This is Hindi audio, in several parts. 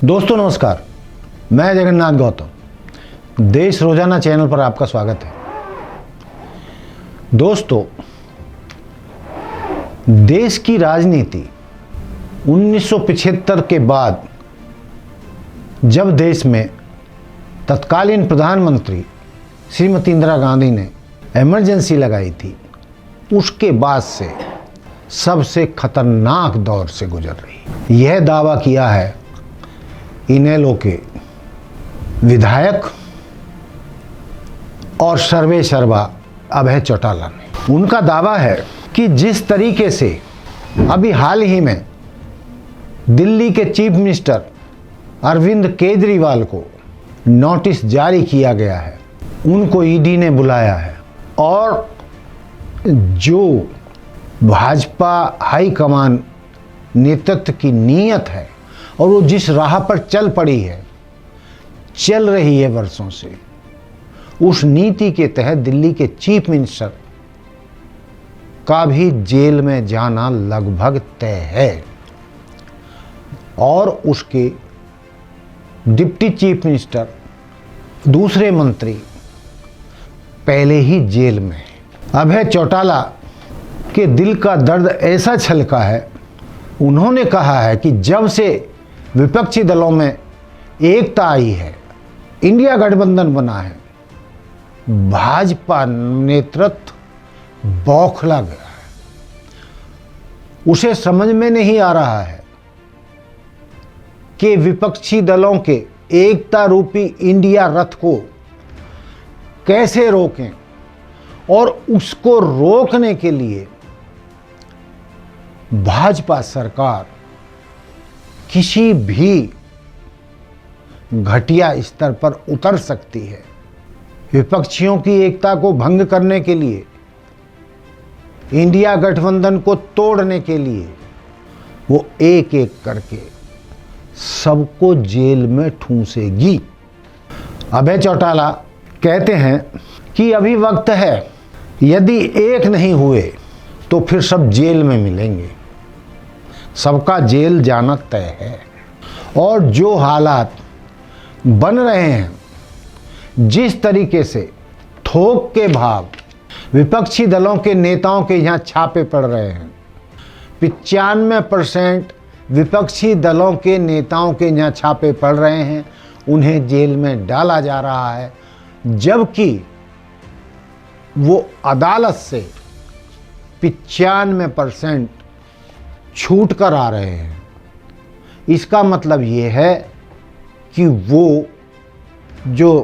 दोस्तों नमस्कार, मैं जगन्नाथ गौतम देश रोजाना चैनल पर आपका स्वागत है। दोस्तों, देश की राजनीति 1975 के बाद जब देश में तत्कालीन प्रधानमंत्री श्रीमती इंदिरा गांधी ने इमरजेंसी लगाई थी, उसके बाद से सबसे खतरनाक दौर से गुजर रही। यह दावा किया है इनेलो के विधायक और सर्वे सर्वा अभय चौटाला ने। उनका दावा है कि जिस तरीके से अभी हाल ही में दिल्ली के चीफ मिनिस्टर अरविंद केजरीवाल को नोटिस जारी किया गया है, उनको ईडी ने बुलाया है और जो भाजपा हाईकमान नेतृत्व की नीयत है और वो जिस राह पर चल पड़ी है, चल रही है वर्षों से, उस नीति के तहत दिल्ली के चीफ मिनिस्टर का भी जेल में जाना लगभग तय है और उसके डिप्टी चीफ मिनिस्टर दूसरे मंत्री पहले ही जेल में हैं। अभय चौटाला के दिल का दर्द ऐसा छलका है, उन्होंने कहा है कि जब से विपक्षी दलों में एकता आई है, इंडिया गठबंधन बना है, भाजपा नेतृत्व बौखला गया है। उसे समझ में नहीं आ रहा है कि विपक्षी दलों के एकता रूपी इंडिया रथ को कैसे रोकें और उसको रोकने के लिए भाजपा सरकार किसी भी घटिया स्तर पर उतर सकती है। विपक्षियों की एकता को भंग करने के लिए, इंडिया गठबंधन को तोड़ने के लिए वो एक एक करके सबको जेल में ठूंसेगी। अभय चौटाला कहते हैं कि अभी वक्त है, यदि एक नहीं हुए तो फिर सब जेल में मिलेंगे, सबका जेल जाना तय है। और जो हालात बन रहे हैं, जिस तरीके से थोक के भाव विपक्षी दलों के नेताओं के यहाँ छापे पड़ रहे हैं, 95% विपक्षी दलों के नेताओं के यहाँ छापे पड़ रहे हैं, उन्हें जेल में डाला जा रहा है, जबकि वो अदालत से 95% छूट कर आ रहे हैं। इसका मतलब ये है कि वो जो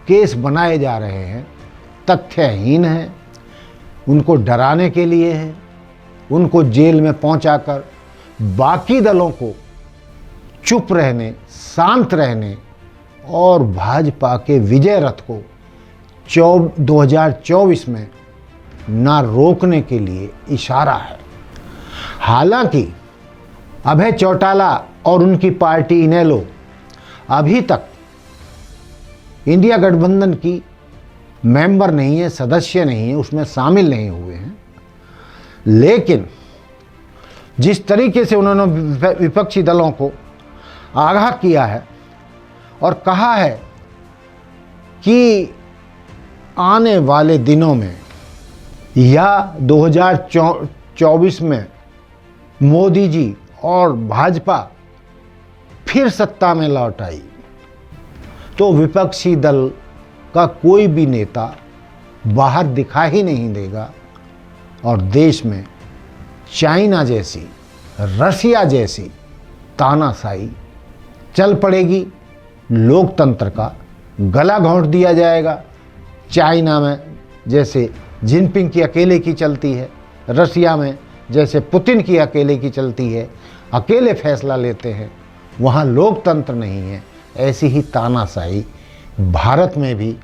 केस बनाए जा रहे हैं तथ्यहीन हैं, उनको डराने के लिए हैं, उनको जेल में पहुंचाकर बाकी दलों को चुप रहने, शांत रहने और भाजपा के विजय रथ को 2024 में ना रोकने के लिए इशारा है। हालांकि अभय चौटाला और उनकी पार्टी इनेलो अभी तक इंडिया गठबंधन की मेंबर नहीं है, सदस्य नहीं है, उसमें शामिल नहीं हुए हैं, लेकिन जिस तरीके से उन्होंने विपक्षी दलों को आगाह किया है और कहा है कि आने वाले दिनों में या 2024 में मोदी जी और भाजपा फिर सत्ता में लौट आई तो विपक्षी दल का कोई भी नेता बाहर दिखाई ही नहीं देगा और देश में चाइना जैसी, रसिया जैसी तानाशाही चल पड़ेगी। लोकतंत्र का गला घोंट दिया जाएगा। चाइना में जैसे जिनपिंग की अकेले की चलती है, रसिया में जैसे पुतिन की अकेले की चलती है, अकेले फैसला लेते हैं, वहाँ लोकतंत्र नहीं है। ऐसी ही तानाशाही भारत में भी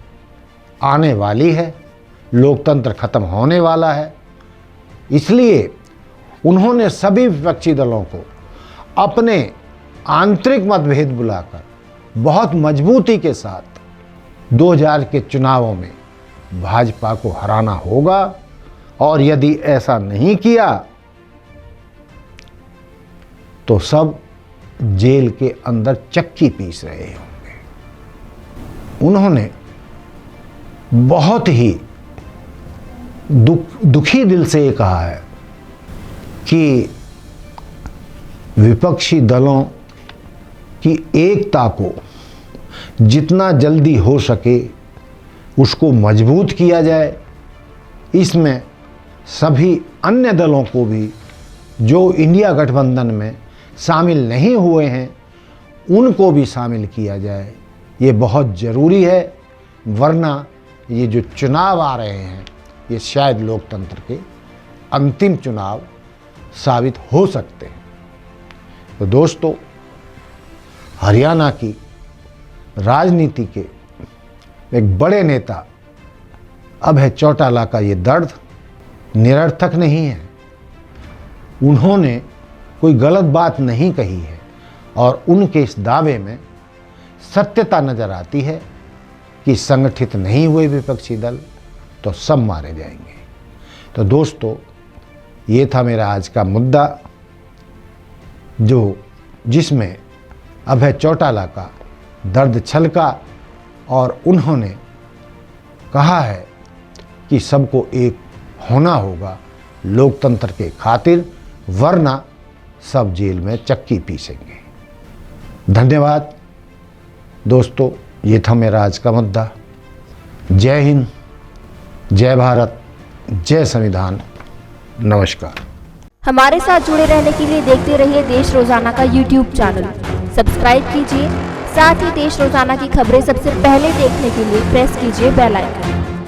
आने वाली है, लोकतंत्र खत्म होने वाला है। इसलिए उन्होंने सभी विपक्षी दलों को अपने आंतरिक मतभेद बुलाकर बहुत मजबूती के साथ 2000 के चुनावों में भाजपा को हराना होगा और यदि ऐसा नहीं किया तो सब जेल के अंदर चक्की पीस रहे होंगे। उन्होंने बहुत ही दुखी दिल से ये कहा है कि विपक्षी दलों की एकता को जितना जल्दी हो सके उसको मजबूत किया जाए। इसमें सभी अन्य दलों को भी जो इंडिया गठबंधन में शामिल नहीं हुए हैं उनको भी शामिल किया जाए। ये बहुत ज़रूरी है, वरना ये जो चुनाव आ रहे हैं ये शायद लोकतंत्र के अंतिम चुनाव साबित हो सकते हैं। तो दोस्तों, हरियाणा की राजनीति के एक बड़े नेता अभय चौटाला का ये दर्द निरर्थक नहीं है। उन्होंने कोई गलत बात नहीं कही है और उनके इस दावे में सत्यता नजर आती है कि संगठित नहीं हुए विपक्षी दल तो सब मारे जाएंगे। तो दोस्तों, ये था मेरा आज का मुद्दा, जिसमें अभय चौटाला का दर्द छलका और उन्होंने कहा है कि सबको एक होना होगा लोकतंत्र के खातिर, वरना सब जेल में चक्की पीसेंगे। धन्यवाद दोस्तों, ये था मेरा आज का मुद्दा। जय हिंद, जय भारत, जय संविधान, नमस्कार। हमारे साथ जुड़े रहने के लिए देखते रहिए देश रोजाना का YouTube चैनल। सब्सक्राइब कीजिए, साथ ही देश रोजाना की खबरें सबसे पहले देखने के लिए प्रेस कीजिए बेल आइकन।